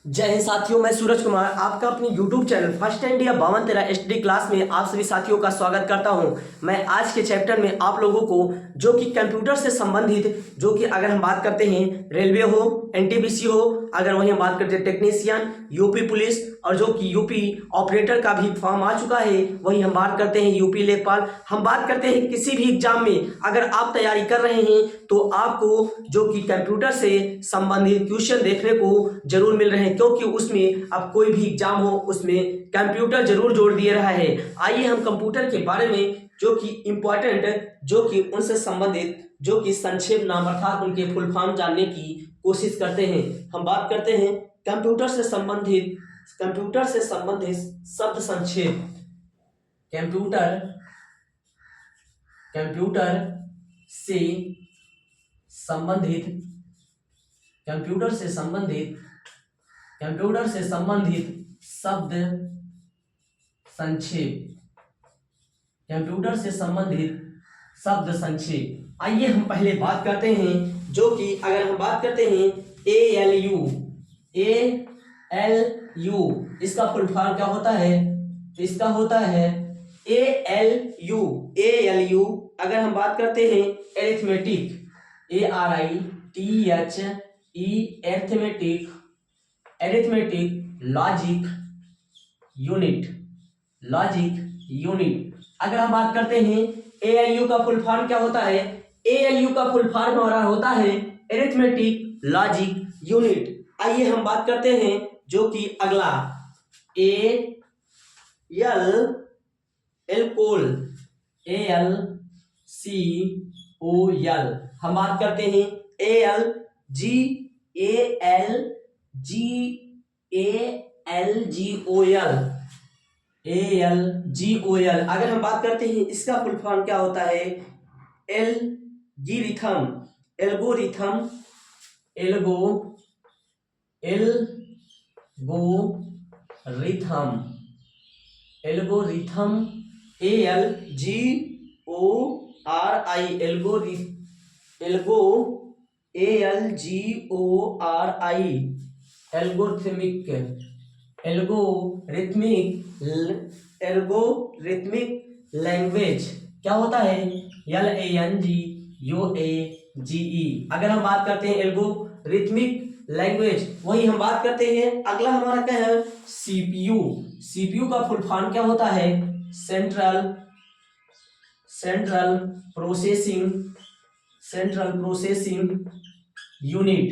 जय हिंद साथियों, मैं सूरज कुमार आपका अपनी YouTube channel first India 5213 HD class में आप सभी साथियों का स्वागत करता हूं। मैं आज के चैप्टर में आप लोगों को जो कि कंप्यूटर से संबंधित, जो कि अगर हम बात करते हैं रेलवे हो, एनटीपीसी हो, अगर वहीं हम बात करते हैं टेक्नीशियन, यूपी पुलिस और जो कि यूपी ऑपरेटर का भी फॉर्म आ चुका है, वहीं हम बात करते हैं यूपी लेखपाल। हम बात करते हैं किसी भी एग्जाम में अगर आप तैयारी कर रहे हैं तो आपको जो कि कंप्यूटर से संबंधित क्वेश्चन देखने को जरूर मिल रहे हैं, क्योंकि उसमें अब कोई भी एग्जाम हो उसमें कंप्यूटर जरूर जोड़ दिए रहा है। आइए हम कंप्यूटर के बारे में जो कि इम्पोर्टेंट, जो कि उनसे संबंधित, जो कि संक्षेप नाम अर्थात उनके फुल फॉर्म जानने की कोशिश करते हैं। हम बात करते हैं कंप्यूटर से संबंधित शब्द संक्षेप। कंप्यूटर कंप्यूटर से संबंधित शब्द संक्षेप। आइए हम पहले बात करते हैं, जो कि अगर हम बात करते हैं ALU, इसका फुल फॉर्म क्या होता है? इसका होता है ALU। अगर हम बात करते हैं arithmetic, ARITHE, arithmetic, logic unit. अगर हम बात करते हैं ALU का फुल फॉर्म क्या होता है? ALU का फुल फॉर्म हमारा होता है एरिथमेटिक लॉजिक यूनिट। आइए हम बात करते हैं जो कि अगला ALCOL। हम बात करते हैं ALGOL। अगर हम बात करते हैं इसका फुल फॉर्म क्या होता है? एल्गोरिथम एल्गोरिथम एल्गोरिथमिक लैंग्वेज क्या होता है? LANGUAGE। अगर हम बात करते हैं एल्गोरिथमिक लैंग्वेज, वही हम बात करते हैं अगला हमारा क्या है? CPU का फुल फॉर्म क्या होता है? Central processing unit.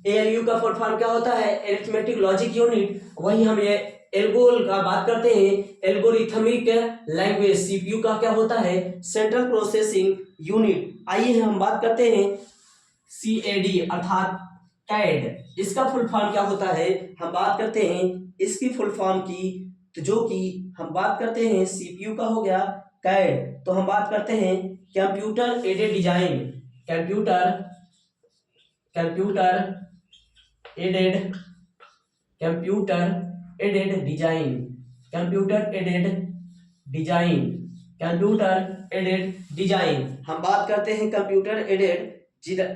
ALU का फुल फॉर्म क्या होता है? Arithmetic logic unit. वही हम ये एल्गोल का बात करते हैं एल्गोरिथमिक लैंग्वेज। CPU का क्या होता है? Central processing unit. आइए हम बात करते हैं CAD अर्थात कैड। इसका फुल फॉर्म क्या होता है? हम बात करते हैं इसकी फुल फॉर्म की, तो जो कि हम बात करते हैं CPU का हो गया कैड, तो हम बात करते हैं computer aided design. Computer aided design. हम बात करते हैं कंप्यूटर एडेड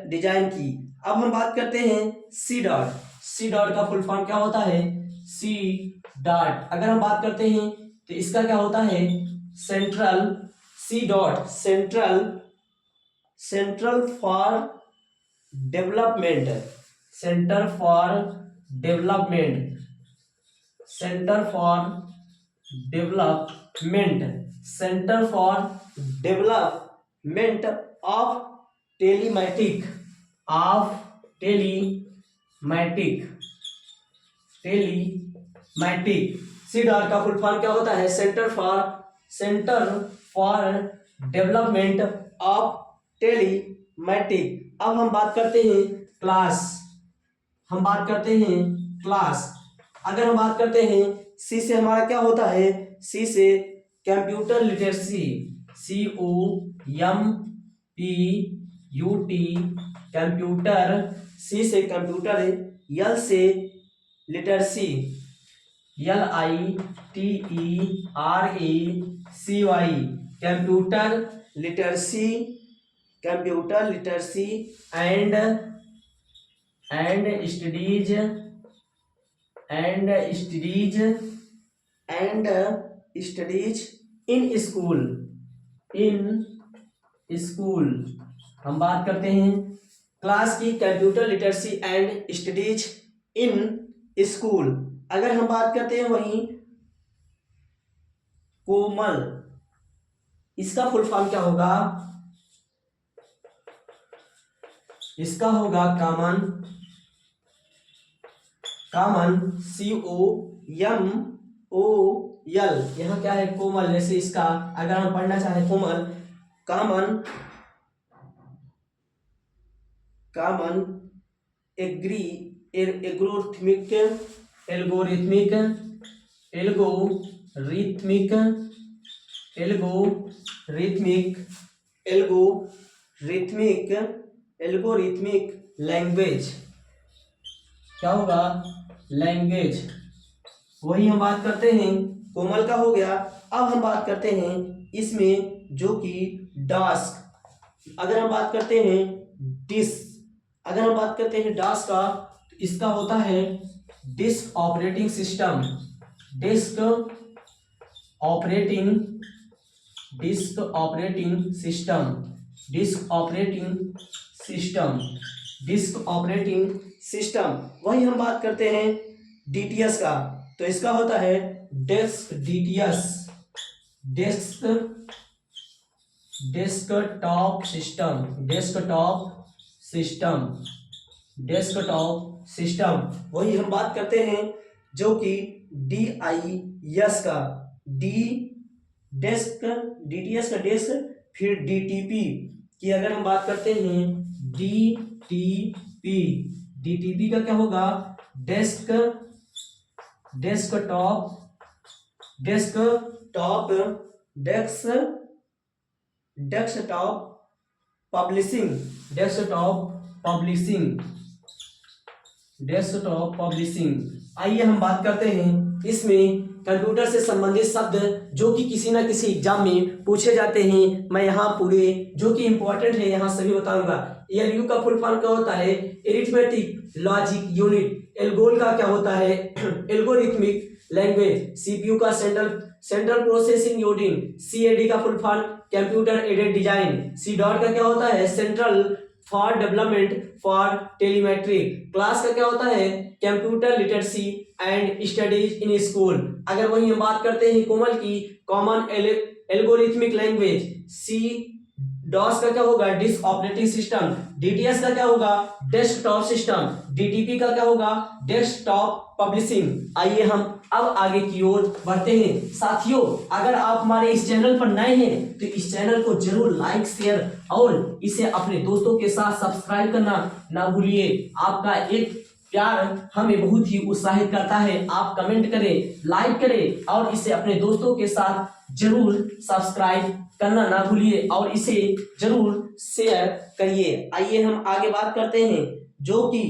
डिजाइन की। अब हम बात करते हैं सी डॉट का फुल फॉर्म क्या होता है? C dot. अगर हम बात करते हैं तो इसका क्या होता है? Central for development of telematic C dot का फुल फॉर्म क्या होता है? Centre for development of telematic. अब हम बात करते हैं क्लास। अगर हम बात करते हैं सी से हमारा क्या होता है? सी से कंप्यूटर लिटरेसी, COMPUT कंप्यूटर। सी से कंप्यूटर है। यल से literacy, LITERACY computer literacy and and studies in school. हम बात करते हैं क्लास की computer literacy and studies in school. अगर हम बात करते हैं वहीं कोमल, इसका फुल फॉर्म क्या होगा? इसका होगा कॉमन COMOL। यहाँ क्या है? कोमल। जैसे इसका अगर हम पढ़ना चाहें कोमल, कॉमन एग्रोरिथमिक लैंग्वेज। क्या होगा? लैंग्वेज। वही हम बात करते हैं कोमल का हो गया। अब हम बात करते हैं इसमें जो कि डास्क। अगर हम बात करते हैं डास का, तो इसका होता है disc operating system. Disk operating system. वही हम बात करते हैं DTS का, तो इसका होता है डेस्कटॉप सिस्टम। वही हम बात करते हैं जो कि DIS का, DTS का डेस्क। फिर DTP की अगर हम बात करते हैं DTP का क्या होगा? Desktop publishing. आइए हम बात करते हैं इसमें कंप्यूटर से संबंधित शब्द जो कि किसी ना किसी एग्जाम में पूछे जाते हैं। मैं यहाँ पूरे जो कि इंपॉर्टेंट है यहाँ सभी बताऊंगा। ALU का फुल फॉर्म क्या होता है? Arithmetic logic unit. एल्गोल का क्या होता है? Algorithmic language. CPU का सेंट्रल प्रोसेसिंग यूनिट। CAD का full form computer aided design. CDOT का क्या होता है? Central for development for telemetry. Class का क्या होता है? Computer literacy and studies in school. अगर वही हम बात करते हैं कोमल की, कॉमन एल्गोरिथमिक लैंग्वेज। DOS का क्या होगा? Disc operating system. DTS का क्या होगा? Desktop system. DTP का क्या होगा? Desktop publishing. आइए हम अब आगे की ओर बढ़ते हैं। साथियों, अगर आप हमारे इस चैनल पर नए हैं तो इस चैनल को जरूर लाइक, शेयर और इसे अपने दोस्तों के साथ सब्सक्राइब करना ना भूलिए। आपका एक प्यार हमें बहुत ही उत्साहित करता है। आप कमेंट करें, लाइक करें और इसे अपने दोस्तों के साथ जरूर सब्सक्राइब करना ना भूलिए और इसे जरूर शेयर करिए। आइए हम आगे बात करते हैं जो कि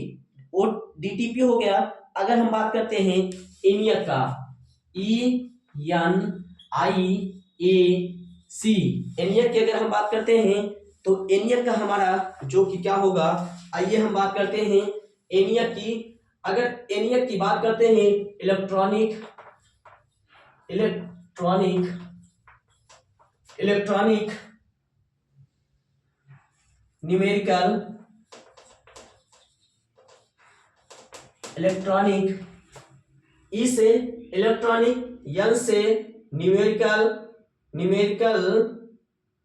DTP हो गया। अगर हम बात करते हैं ENIAC का, ENIAC, ENIAC की अगर हम बात करते हैं तो ENIAC का हमारा जो कि क्या होगा? आइए हम बात करते हैं ENIAC की। अगर ENIAC की बात करते हैं इलेक्ट्रॉनिक न्यूमेरिकल E से इलेक्ट्रॉनिक, N से numerical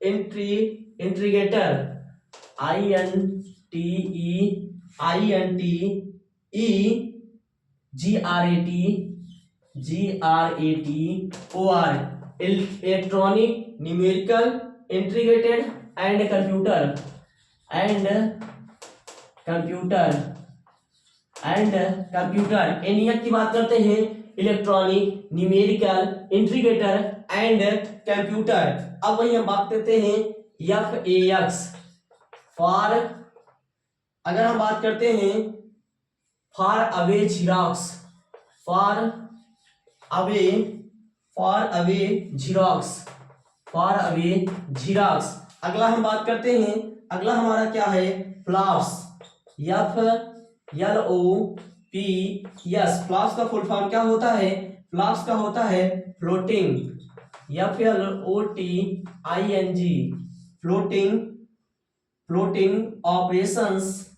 integrator, GRATOR, electronic numerical integrated and computer ENIAC की बात करते हैं electronic numerical integrator and computer. अब वही हम बात करते हैं FAX फॉर, अगर हम बात करते हैं फार अवे झिरॉक्स। अगला हम बात करते हैं, अगला हमारा क्या है? Flops, FLOPS। फ्लॉप्स का फुल फॉर्म क्या होता है? फ्लॉप्स का होता है floating, FLOTING, floating, floating operations,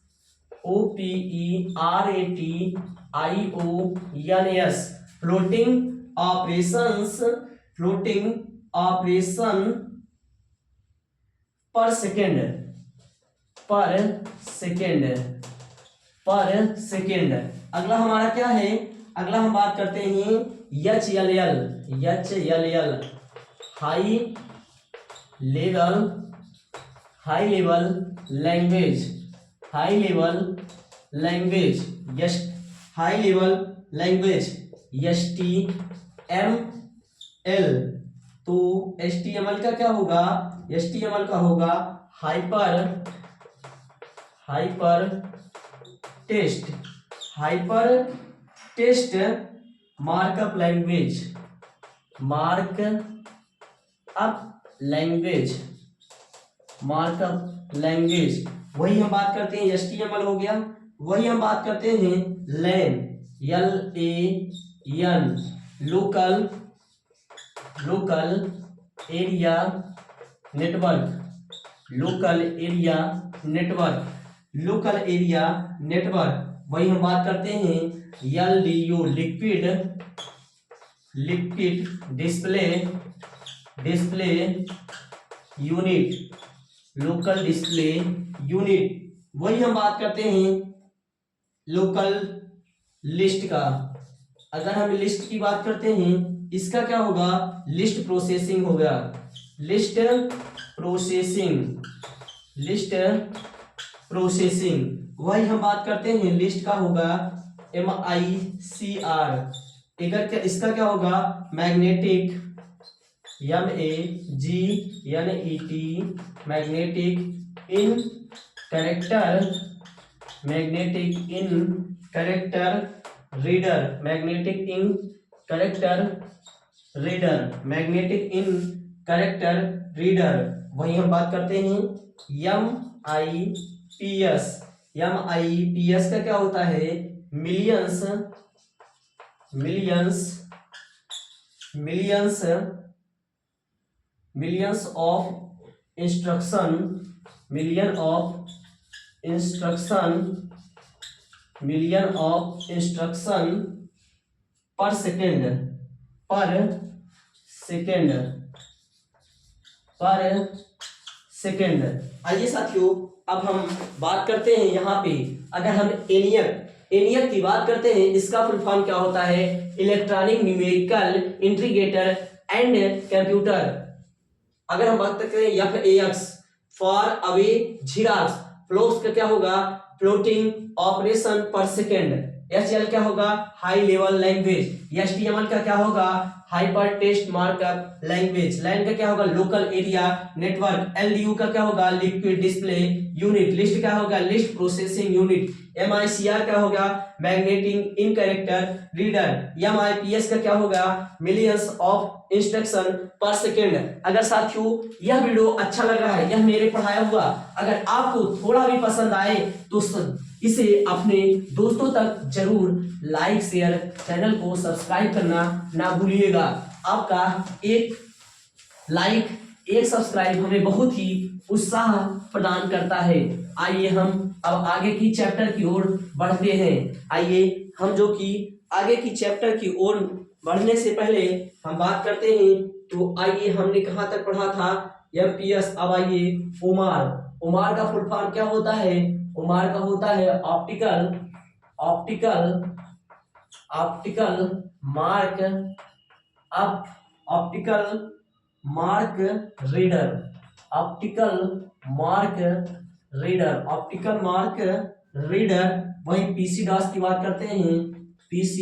OPERATIONS, floating operations, floating operation पर सेकेंड, पर सेकेंड, पर सेकेंड। अगला हमारा क्या है? अगला हम बात करते हैं HLL, high level, high level language, high level language, high level language, HTML। तो HTML का क्या होगा? HTML का होगा hyper test, hyper test markup language, markup language, markup language. वही हम बात करते हैं HTML हो गया। वही हम बात करते हैं LAN, LAN, local area network, local area network, local area network. वही हम बात करते हैं LDU, liquid display unit, local display unit. वही हम बात करते हैं लोकल लिस्ट का। अगर हम लिस्ट की बात करते हैं, इसका क्या होगा? लिस्ट प्रोसेसिंग होगा, लिस्ट प्रोसेसिंग, लिस्ट प्रोसेसिंग। वही हम बात करते हैं लिस्ट का होगा MICR। इसका क्या होगा? मैग्नेटिक, MAGNET, मैग्नेटिक इन कैरेक्टर, मैग्नेटिक इन कैरेक्टर रीडर, मैग्नेटिक इन कैरेक्टर रीडर, मैग्नेटिक इन कैरेक्टर रीडर। वही हम बात करते हैं MIPS। MIPS का क्या होता है? Millions, millions of instruction, million of instruction पर सेकेंड, पर सेकेंड, पर सेकेंड। आइए साथियों, अब हम बात करते हैं यहाँ पे, अगर हम एनियक की बात करते हैं, इसका फुल फॉर्म क्या होता है? Electronic numerical integrator and computer. अगर हम बात करते हैं FAX, फॉर अवे झिराक्स। फ्लोप्स का क्या होगा? फ्लोटिंग ऑपरेशन पर सेकेंड। HL क्या होगा? High level language. HTML का क्या होगा? Hyper test markup language. LAN का क्या होगा? Local area network. LDU का क्या होगा? Liquid display unit. लिस्ट क्या होगा? List processing unit. MICR क्या होगा? मैग्नेटिक इन कैरेक्टर रीडर। MIPS का क्या होगा? मिलियंस ऑफ इंस्ट्रक्शन पर सेकेंड। अगर साथियों यह वीडियो अच्छा लग रहा है, यह मेरे पढ़ाया हुआ अगर आपको थोड़ा भी पसंद आए तो इसे अपने दोस्तों तक जरूर लाइक शेयर, चैनल को सब्सक्राइब करना ना भूलिएगा। आपका एक लाइक, एक सब्सक्राइब हमें बहुत ही उत्साह प्रदान करता है। आइए हम अब आगे की चैप्टर की ओर बढ़ते हैं। आइए हम जो कि आगे की चैप्टर की ओर बढ़ने से पहले हम बात करते हैं। तो आइए, हमने कहाँ तक पढ़ा था? MPS। अब आइए उमार का फुल फॉर्म क्या होता है? उमार का होता है optical mark up, optical mark reader, optical mark reader, optical mark reader. वही PC डॉस की बात करते हैं, PC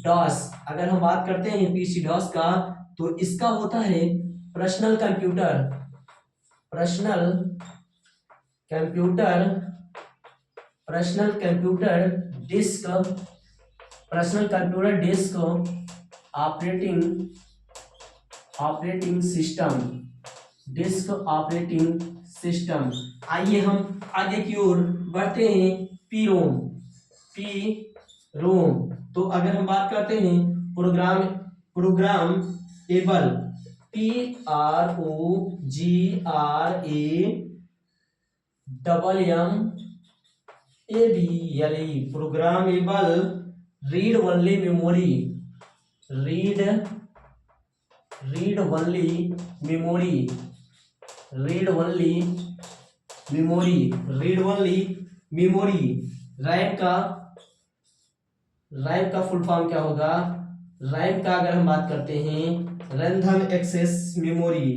डॉस। अगर हम बात करते हैं PC डॉस का, तो इसका होता है personal computer, personal computer disk, personal computer disk operating system, disk operating system. आइए हम आगे की ओर बढ़ते हैं। PROM P ROM. तो अगर हम बात करते हैं program able, PROGRAMABLE, programmable read only memory, read only memory, read only memory. RAM का फुल फॉर्म क्या होगा? रैम का अगर हम बात करते हैं random access memory,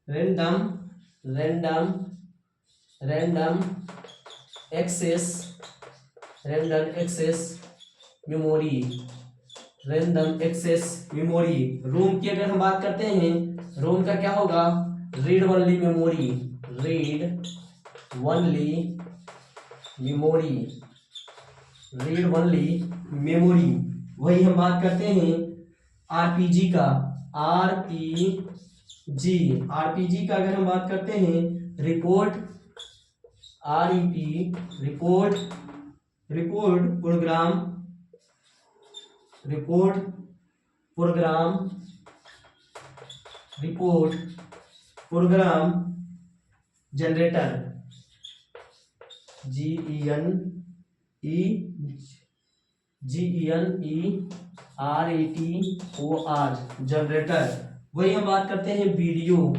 random access memory, random access memory. ROM की अगर हम बात करते हैं, रोम का क्या होगा? Read only memory, read only memory. वही हम बात करते हैं आरपीजी का, आरपीजी का अगर हम बात करते हैं report, program generator, GENERATOR, generator. वही हम बात करते हैं विजुअल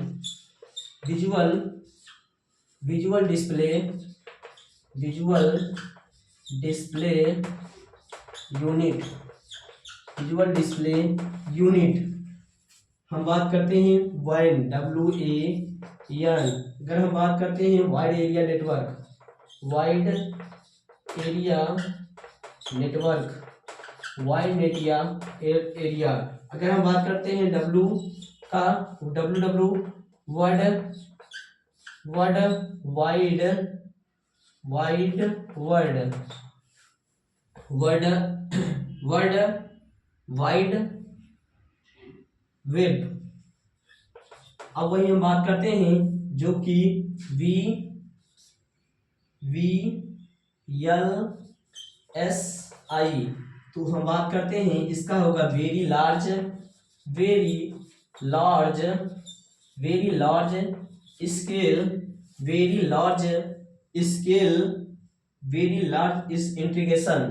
डिस्प्ले यूनिट। हम बात करते हैं WAN, अगर हम बात करते हैं wide area network, wide area. अगर हम बात करते हैं WWW, वाइड वेब। अब वही हम बात करते हैं जो कि VLSI, तो हम बात करते हैं इसका होगा very large scale integration,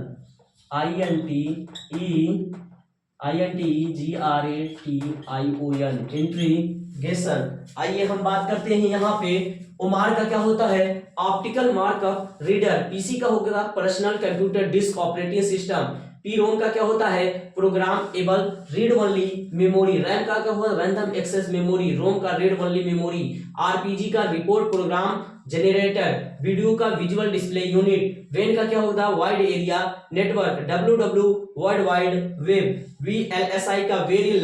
integration. आइए हम बात करते हैं यहाँ पे ओमार का क्या होता है? Optical markup reader. पीसी का होगा personal computer disk operating system. P ROM का क्या होता है? Program able read only memory. RAM का क्या होगा? Random access memory. रोम का रीड ओनली मेमोरी। आरपीजी का रिपोर्ट प्रोग्राम जनरेटर। वीडियो का विजुअल डिस्प्ले यूनिट। वेन का क्या होता है? Wide area network. W world wide web. VLSI का वेरी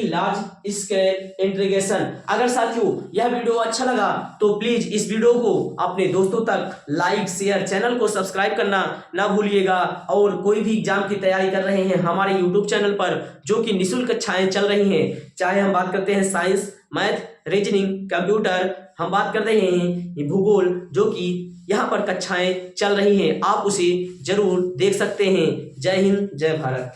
लार्ज स्केल इंटीग्रेशन। अगर साथियों यह वीडियो अच्छा लगा तो प्लीज इस वीडियो को अपने दोस्तों तक लाइक शेयर, चैनल को सब्सक्राइब करना ना भूलिएगा। और कोई भी एग्जाम की तैयारी कर रहे हैं हमारे यूट्यूब चैनल पर जो कि निःशुल्क कक्षाएं चल रही हैं, चाहे हम बात करते हैं साइंस, मैथ, रीजनिंग, कंप्यूटर, हम बात कर रहे हैं भूगोल, जो कि यहाँ पर कक्षाएं चल रही हैं, आप उसे जरूर देख सकते हैं। जय हिंद, जय भारत।